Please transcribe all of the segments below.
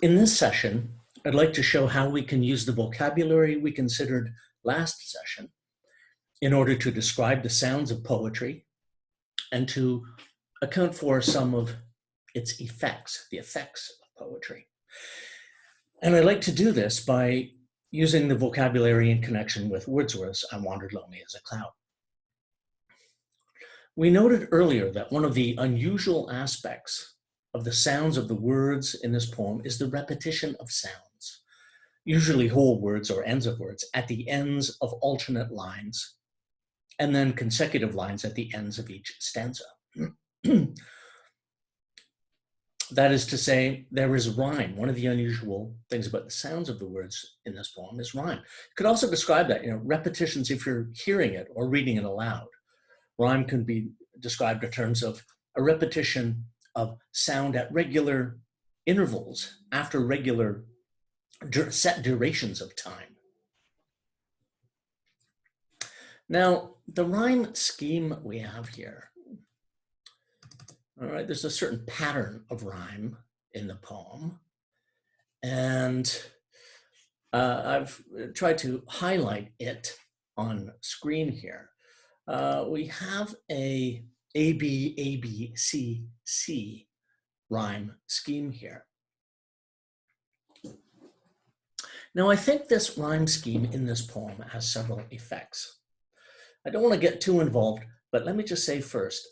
In this session, I'd like to show how we can use the vocabulary we considered last session in order to describe the sounds of poetry and to account for some of its effects, the effects of poetry. And I'd like to do this by using the vocabulary in connection with Wordsworth's "I Wandered Lonely as a Cloud." We noted earlier that one of the unusual aspects of the sounds of the words in this poem is the repetition of sounds, usually whole words or ends of words, at the ends of alternate lines, and then consecutive lines at the ends of each stanza. That is to say, there is rhyme. One of the unusual things about the sounds of the words in this poem is rhyme. You could also describe that, repetitions if you're hearing it or reading it aloud. Rhyme can be described in terms of a repetition of sound at regular intervals after regular set durations of time. Now, the rhyme scheme we have here, all right, there's a certain pattern of rhyme in the poem, and I've tried to highlight it on screen here. We have a A-B, A-B, C, C rhyme scheme here. Now, I think this rhyme scheme in this poem has several effects. I don't want to get too involved, but let me just say first,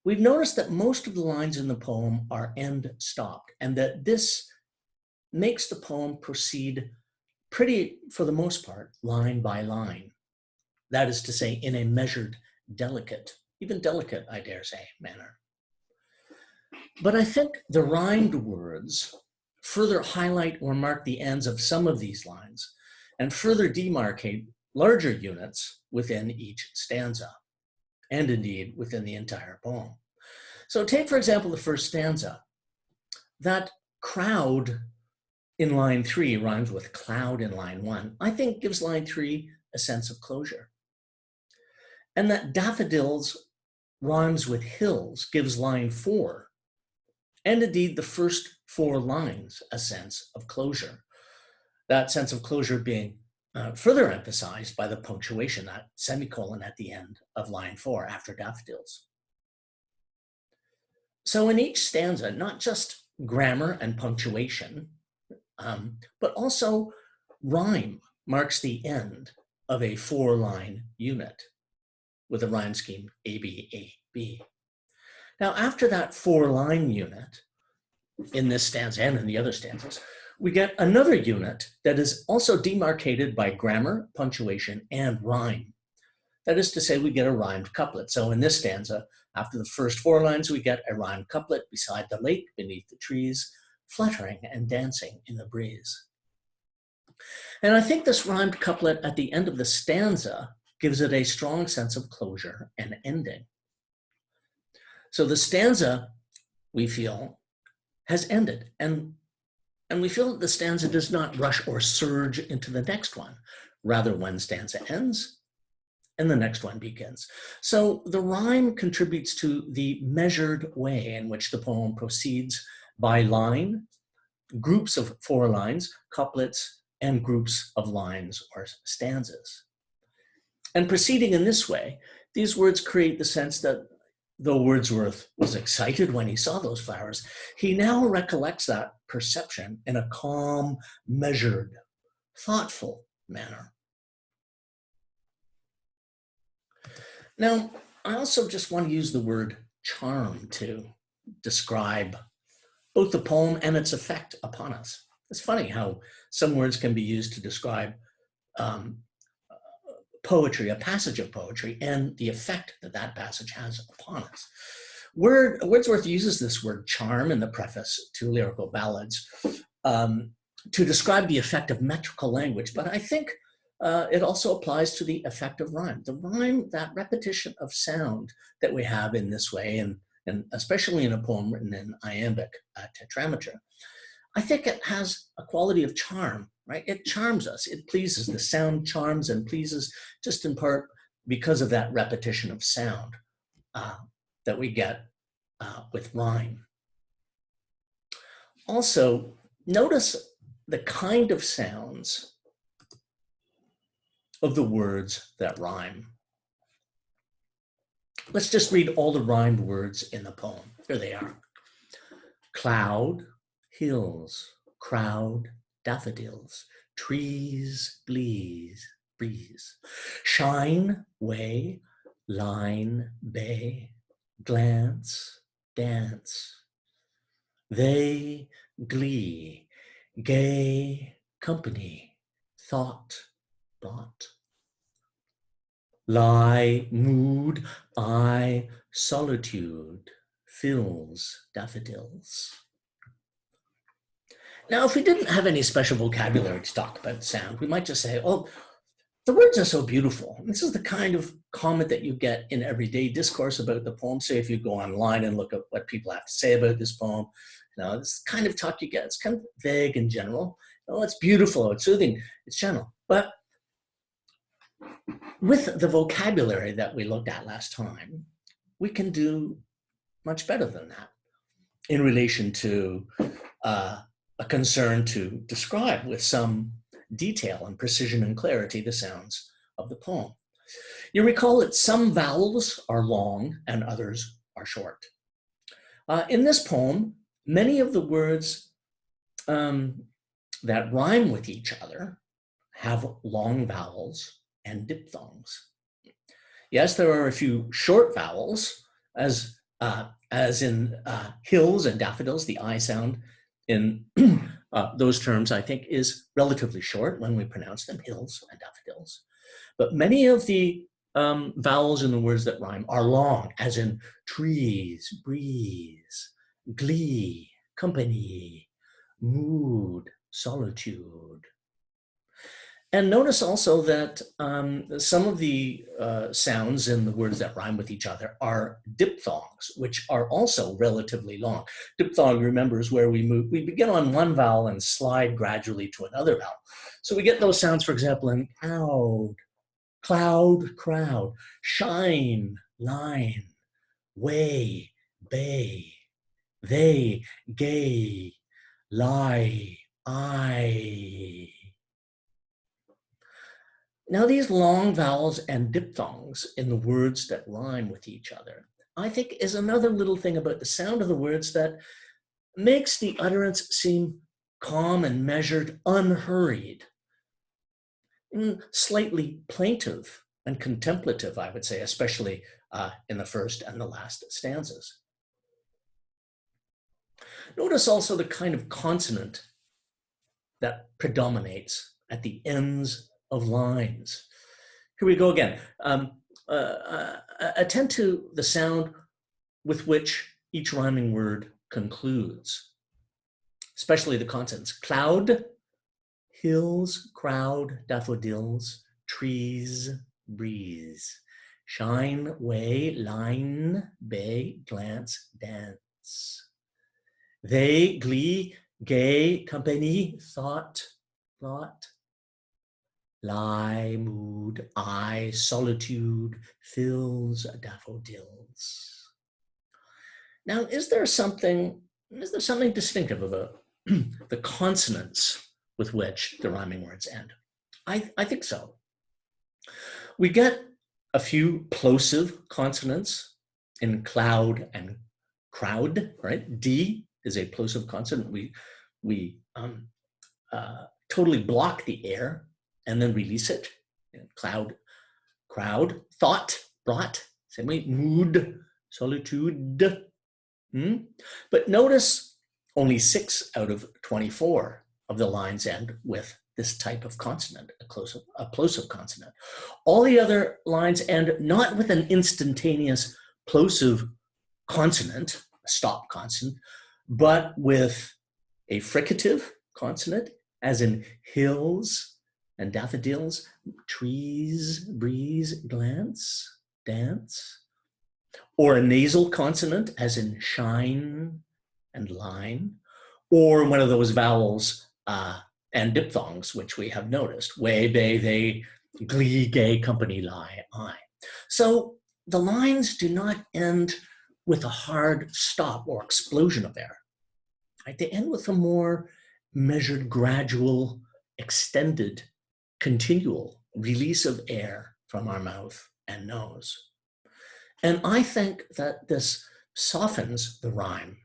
we've noticed that most of the lines in the poem are end stopped, and that this makes the poem proceed pretty, for the most part, line by line. That is to say, in a measured, delicate, even delicate, I dare say, manner. But I think the rhymed words further highlight or mark the ends of some of these lines and further demarcate larger units within each stanza, and indeed within the entire poem. So take, for example, the first stanza. That crowd in line 3 rhymes with cloud in line 1, I think gives line 3 a sense of closure. And that daffodils rhymes with hills gives line 4, and indeed the first 4 lines, a sense of closure. That sense of closure being further emphasized by the punctuation, that semicolon at the end of line 4 after daffodils. So in each stanza, not just grammar and punctuation, but also rhyme marks the end of a 4-line unit with a rhyme scheme A, B, A, B. Now, after that 4-line unit, in this stanza and in the other stanzas, we get another unit that is also demarcated by grammar, punctuation, and rhyme. That is to say, we get a rhymed couplet. So in this stanza, after the first 4 lines, we get a rhymed couplet: beside the lake, beneath the trees, fluttering and dancing in the breeze. And I think this rhymed couplet at the end of the stanza gives it a strong sense of closure and ending. So the stanza, we feel, has ended, and we feel that the stanza does not rush or surge into the next one. Rather, one stanza ends and the next one begins. So the rhyme contributes to the measured way in which the poem proceeds by line, groups of 4 lines, couplets, and groups of lines or stanzas. And proceeding in this way, these words create the sense that though Wordsworth was excited when he saw those flowers, he now recollects that perception in a calm, measured, thoughtful manner. Now, I also just want to use the word charm to describe both the poem and its effect upon us. It's funny how some words can be used to describe poetry, a passage of poetry, and the effect that that passage has upon us. Wordsworth uses this word charm in the preface to Lyrical Ballads to describe the effect of metrical language, but I think it also applies to the effect of rhyme. The rhyme, that repetition of sound that we have in this way, and especially in a poem written in iambic tetrameter, I think it has a quality of charm, right? It charms us, it pleases. The sound charms and pleases just in part because of that repetition of sound that we get with rhyme. Also, notice the kind of sounds of the words that rhyme. Let's just read all the rhymed words in the poem. Here they are. Cloud, hills, crowd, daffodils, trees, breeze, shine, way, line, bay, glance, dance, they, glee, gay, company, thought, lie, mood, eye, solitude, fills, daffodils. Now, if we didn't have any special vocabulary to talk about sound, we might just say, oh, the words are so beautiful. This is the kind of comment that you get in everyday discourse about the poem. Say if you go online and look at what people have to say about this poem, this kind of talk you get, it's kind of vague and general. Oh, it's beautiful, it's soothing, it's gentle. But with the vocabulary that we looked at last time, we can do much better than that in relation to a concern to describe with some detail and precision and clarity the sounds of the poem. You recall that some vowels are long and others are short. In this poem, many of the words that rhyme with each other have long vowels and diphthongs. Yes, there are a few short vowels, as in hills and daffodils. The I sound in those terms, I think, is relatively short when we pronounce them, hills and daffodils. But many of the vowels in the words that rhyme are long, as in trees, breeze, glee, company, mood, solitude. And notice also that some of the sounds in the words that rhyme with each other are diphthongs, which are also relatively long. Diphthong, remember, is where we begin on one vowel and slide gradually to another vowel. So we get those sounds, for example, in cloud, cloud, crowd, shine, line, way, bay, they, gay, lie, I. Now, these long vowels and diphthongs in the words that rhyme with each other, I think, is another little thing about the sound of the words that makes the utterance seem calm and measured, unhurried, slightly plaintive and contemplative, I would say, especially in the first and the last stanzas. Notice also the kind of consonant that predominates at the ends of lines. Here we go again. Attend to the sound with which each rhyming word concludes, especially the consonants. Cloud, hills, crowd, daffodils, trees, breeze, shine, way, line, bay, glance, dance. They, glee, gay, company, thought, lie, mood, eye, solitude, fills, daffodils. Now, is there something distinctive about the consonants with which the rhyming words end? I think so. We get a few plosive consonants in cloud and crowd, right? D is a plosive consonant. We totally block the air and then release it. Cloud, crowd, thought, brought, same way, mood, solitude. But notice only 6 out of 24 of the lines end with this type of consonant, a plosive consonant. All the other lines end not with an instantaneous plosive consonant, a stop consonant, but with a fricative consonant, as in hills and daffodils, trees, breeze, glance, dance, or a nasal consonant, as in shine and line, or one of those vowels and diphthongs, which we have noticed, way, bay, they, glee, gay, company, lie, I. So the lines do not end with a hard stop or explosion of air. right? They end with a more measured, gradual, extended, continual release of air from our mouth and nose. And I think that this softens the rhyme.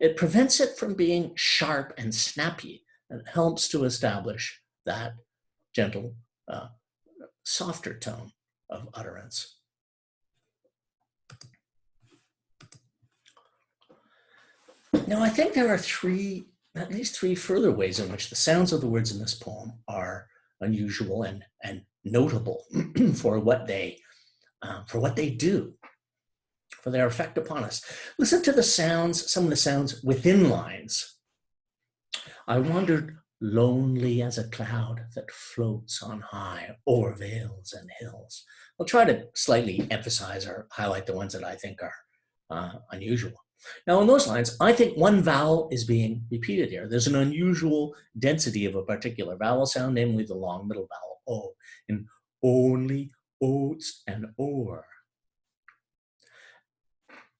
It prevents it from being sharp and snappy, and helps to establish that gentle, softer tone of utterance. Now, I think there are at least three further ways in which the sounds of the words in this poem are unusual and notable for what they do, for their effect upon us. Listen to the sounds, some of the sounds within lines. I wandered lonely as a cloud that floats on high o'er vales and hills. I'll try to slightly emphasize or highlight the ones that I think are unusual. Now, in those lines, I think one vowel is being repeated here. There's an unusual density of a particular vowel sound, namely the long middle vowel, O, in only, oats, and o'er.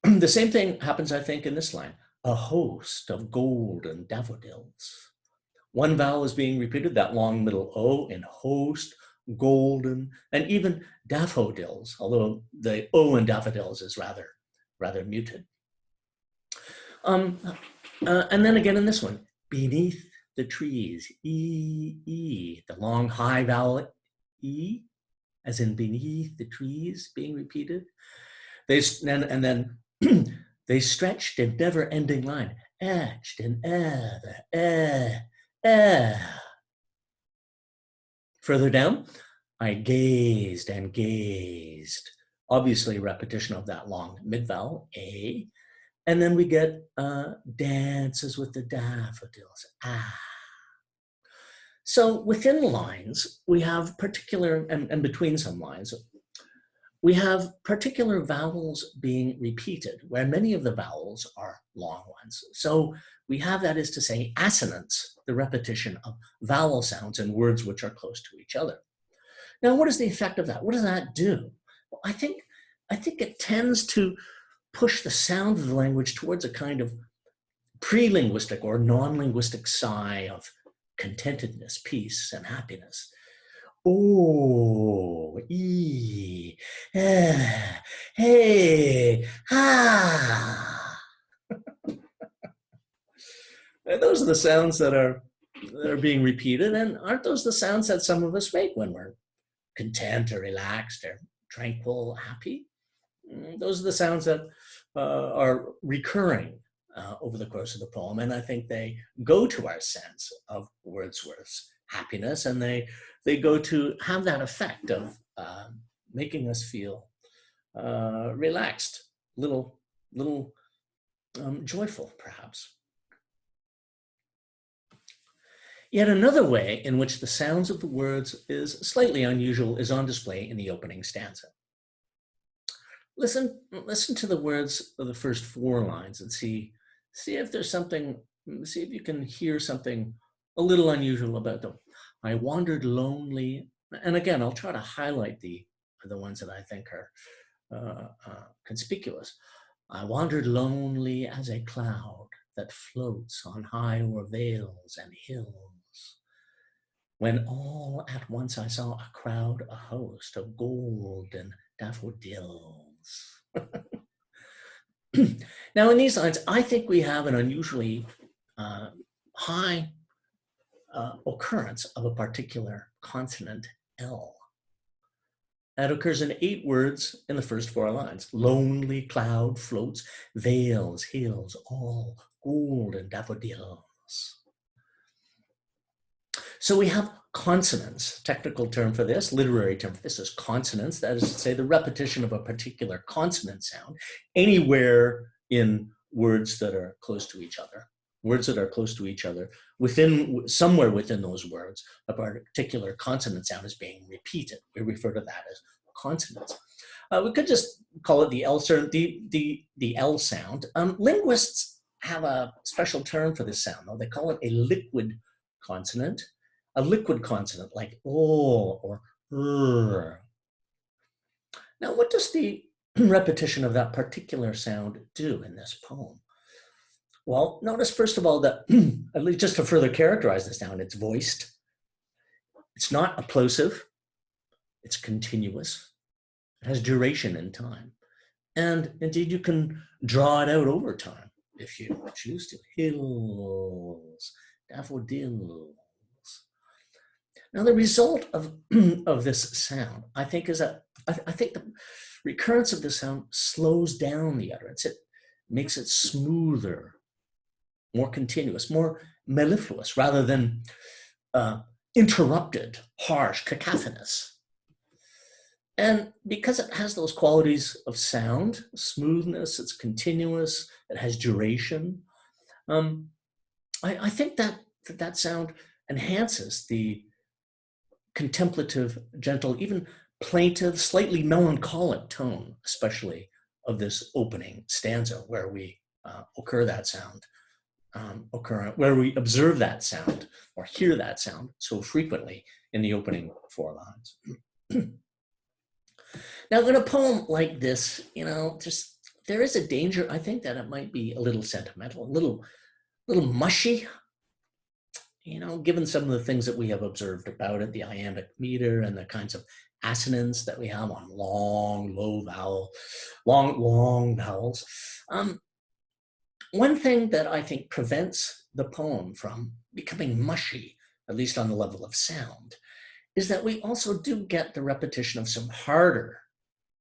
The same thing happens, I think, in this line, a host of golden daffodils. One vowel is being repeated, that long middle O, in host, golden, and even daffodils, although the O in daffodils is rather muted. And then again in this one, beneath the trees, E, the long high vowel E, as in beneath the trees being repeated. And then they stretched in never-ending line, etched in the Further down, I gazed and gazed. Obviously repetition of that long mid-vowel, A. And then we get dances with the daffodils, ah. So within lines, we have particular, and between some lines, we have particular vowels being repeated, where many of the vowels are long ones. So we have, that is to say, assonance, the repetition of vowel sounds in words which are close to each other. Now, what is the effect of that? What does that do? Well, I think it tends to push the sound of the language towards a kind of pre-linguistic or non-linguistic sigh of contentedness, peace, and happiness. Oh, ee, hey, ah. Those are the sounds that are being repeated, and aren't those the sounds that some of us make when we're content or relaxed or tranquil, happy? Those are the sounds that are recurring over the course of the poem, and I think they go to our sense of Wordsworth's happiness, and they go to have that effect of making us feel relaxed, little joyful, perhaps. Yet another way in which the sounds of the words is slightly unusual is on display in the opening stanza. Listen to the words of the first four lines and see if there's something, see if you can hear something a little unusual about them. I wandered lonely, and again, I'll try to highlight the ones that I think are conspicuous. I wandered lonely as a cloud that floats on high o'er vales and hills. When all at once I saw a crowd, a host of golden daffodils. Now, in these lines, I think we have an unusually high occurrence of a particular consonant, L. That occurs in 8 words in the first 4 lines. Lonely cloud floats, vales, hills, all golden daffodils. So we have consonants, technical term for this, literary term for this is consonants. That is to say the repetition of a particular consonant sound anywhere in words that are close to each other. Words that are close to each other, somewhere within those words, a particular consonant sound is being repeated. We refer to that as consonants. We could just call it the L sound, the L sound. Linguists have a special term for this sound, though. They call it a liquid consonant. A liquid consonant like O or R. Now, what does the repetition of that particular sound do in this poem? Well, notice first of all that, at least just to further characterize the sound, it's voiced. It's not applosive. It's continuous. It has duration in time. And indeed, you can draw it out over time if you choose to. Hills, daffodils. Now, the result of, of this sound, I think, is that I think the recurrence of the sound slows down the utterance. It makes it smoother, more continuous, more mellifluous, rather than interrupted, harsh, cacophonous. And because it has those qualities of sound, smoothness, it's continuous, it has duration, I think that sound enhances the contemplative, gentle, even plaintive, slightly melancholic tone, especially of this opening stanza where we where we observe that sound or hear that sound so frequently in the opening 4 lines. Now, in a poem like this, there is a danger, I think, that it might be a little sentimental, a little mushy, given some of the things that we have observed about it, the iambic meter and the kinds of assonance that we have on long, low vowel, long vowels. One thing that I think prevents the poem from becoming mushy, at least on the level of sound, is that we also do get the repetition of some harder,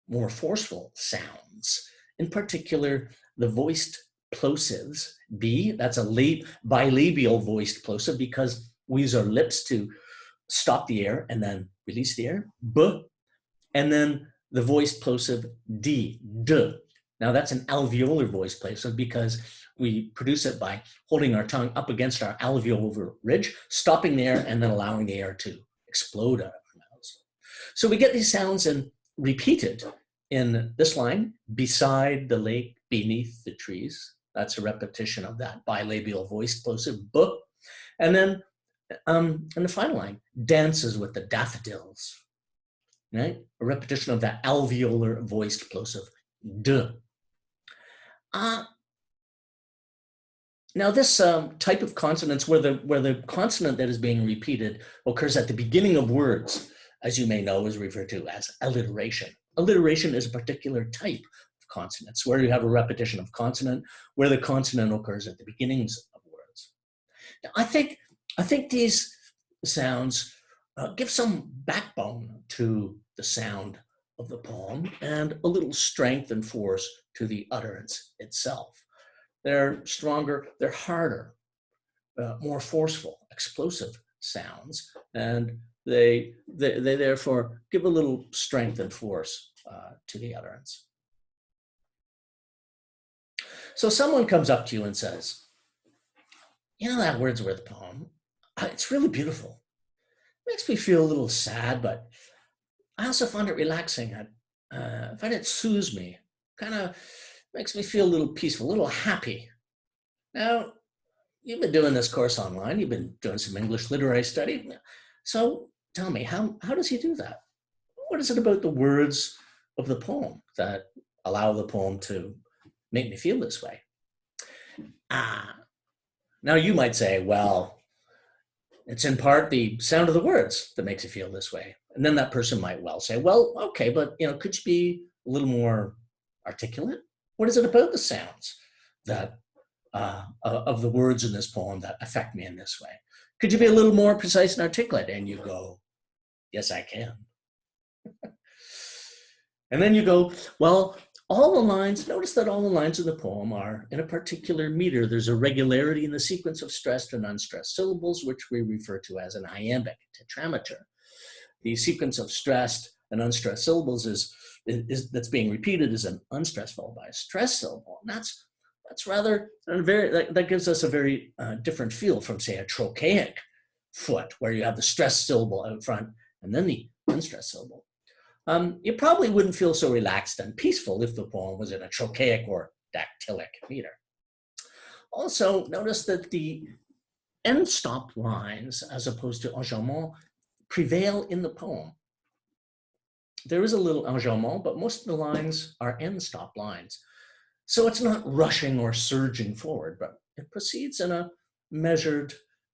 more forceful sounds. In particular, the voiced plosives. B, that's a bilabial voiced plosive because we use our lips to stop the air and then release the air. B, and then the voiced plosive D, D. Now that's an alveolar voiced plosive because we produce it by holding our tongue up against our alveolar ridge, stopping the air, and then allowing the air to explode out of our mouths. So we get these sounds repeated in this line, beside the lake, beneath the trees. That's a repetition of that bilabial voiced plosive, B. And then in the final line, dances with the daffodils, right? A repetition of that alveolar voiced plosive, D. Now this type of consonants where the consonant that is being repeated occurs at the beginning of words, as you may know, is referred to as alliteration. Alliteration is a particular type of consonants where you have a repetition of consonant, where the consonant occurs at the beginnings of words. Now, I think these sounds give some backbone to the sound of the poem and a little strength and force to the utterance itself. They're stronger, they're harder, more forceful, explosive sounds, and they therefore give a little strength and force to the utterance. So someone comes up to you and says, that Wordsworth poem, it's really beautiful. It makes me feel a little sad, but I also find it relaxing. I find it soothes me, kind of makes me feel a little peaceful, a little happy. Now, you've been doing this course online. You've been doing some English literary study. So tell me, how does he do that? What is it about the words of the poem that allow the poem to make me feel this way? Now you might say, well, it's in part the sound of the words that makes you feel this way. And then that person might well say, well, okay, but could you be a little more articulate? What is it about the sounds that of the words in this poem that affect me in this way? Could you be a little more precise and articulate? And you go, yes, I can. And then you go, well, all the lines, notice that all the lines of the poem are in a particular meter. There's a regularity in the sequence of stressed and unstressed syllables, which we refer to as an iambic tetrameter. The sequence of stressed and unstressed syllables that's being repeated is an unstressed followed by a stressed syllable. And that's rather that gives us a very different feel from, say, a trochaic foot, where you have the stressed syllable out front and then the unstressed syllable. You probably wouldn't feel so relaxed and peaceful if the poem was in a trochaic or dactylic meter. Also, notice that the end stop lines, as opposed to enjambment, prevail in the poem. There is a little enjambment, but most of the lines are end stop lines. So it's not rushing or surging forward, but it proceeds in a measured,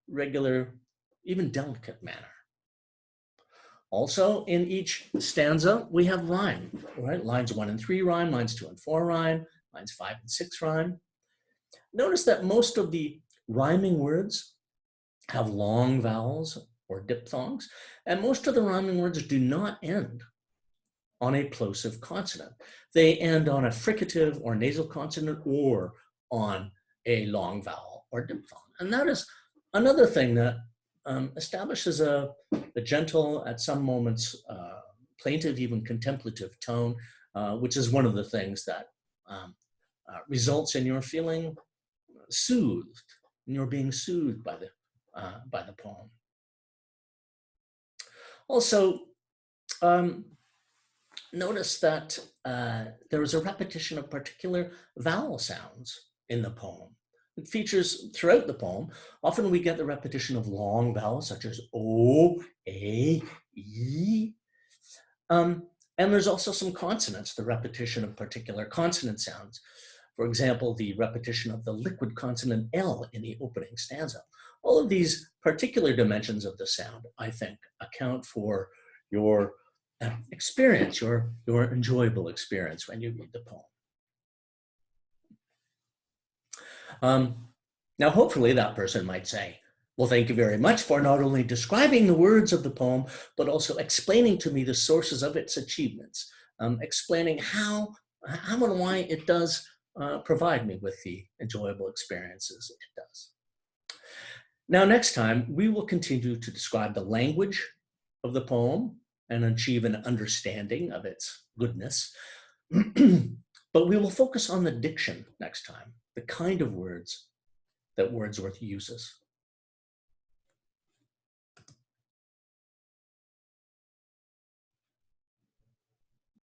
regular, even delicate manner. Also, in each stanza, we have rhyme, right? Lines 1 and 3 rhyme, lines 2 and 4 rhyme, lines 5 and 6 rhyme. Notice that most of the rhyming words have long vowels or diphthongs, and most of the rhyming words do not end on a plosive consonant. They end on a fricative or nasal consonant or on a long vowel or diphthong. And that is another thing that establishes a gentle, at some moments, plaintive, even contemplative tone, which is one of the things that results in your feeling soothed, and you're being soothed by the poem. Also, notice that there is a repetition of particular vowel sounds in the poem. It features throughout the poem. Often we get the repetition of long vowels such as O, A, E. And there's also some consonants, the repetition of particular consonant sounds. For example, the repetition of the liquid consonant L in the opening stanza. All of these particular dimensions of the sound, I think, account for your experience, your enjoyable experience when you read the poem. Now, hopefully that person might say, well, thank you very much for not only describing the words of the poem, but also explaining to me the sources of its achievements, explaining how and why it does provide me with the enjoyable experiences it does. Now, next time, we will continue to describe the language of the poem and achieve an understanding of its goodness. But we will focus on the diction next time, the kind of words that Wordsworth uses.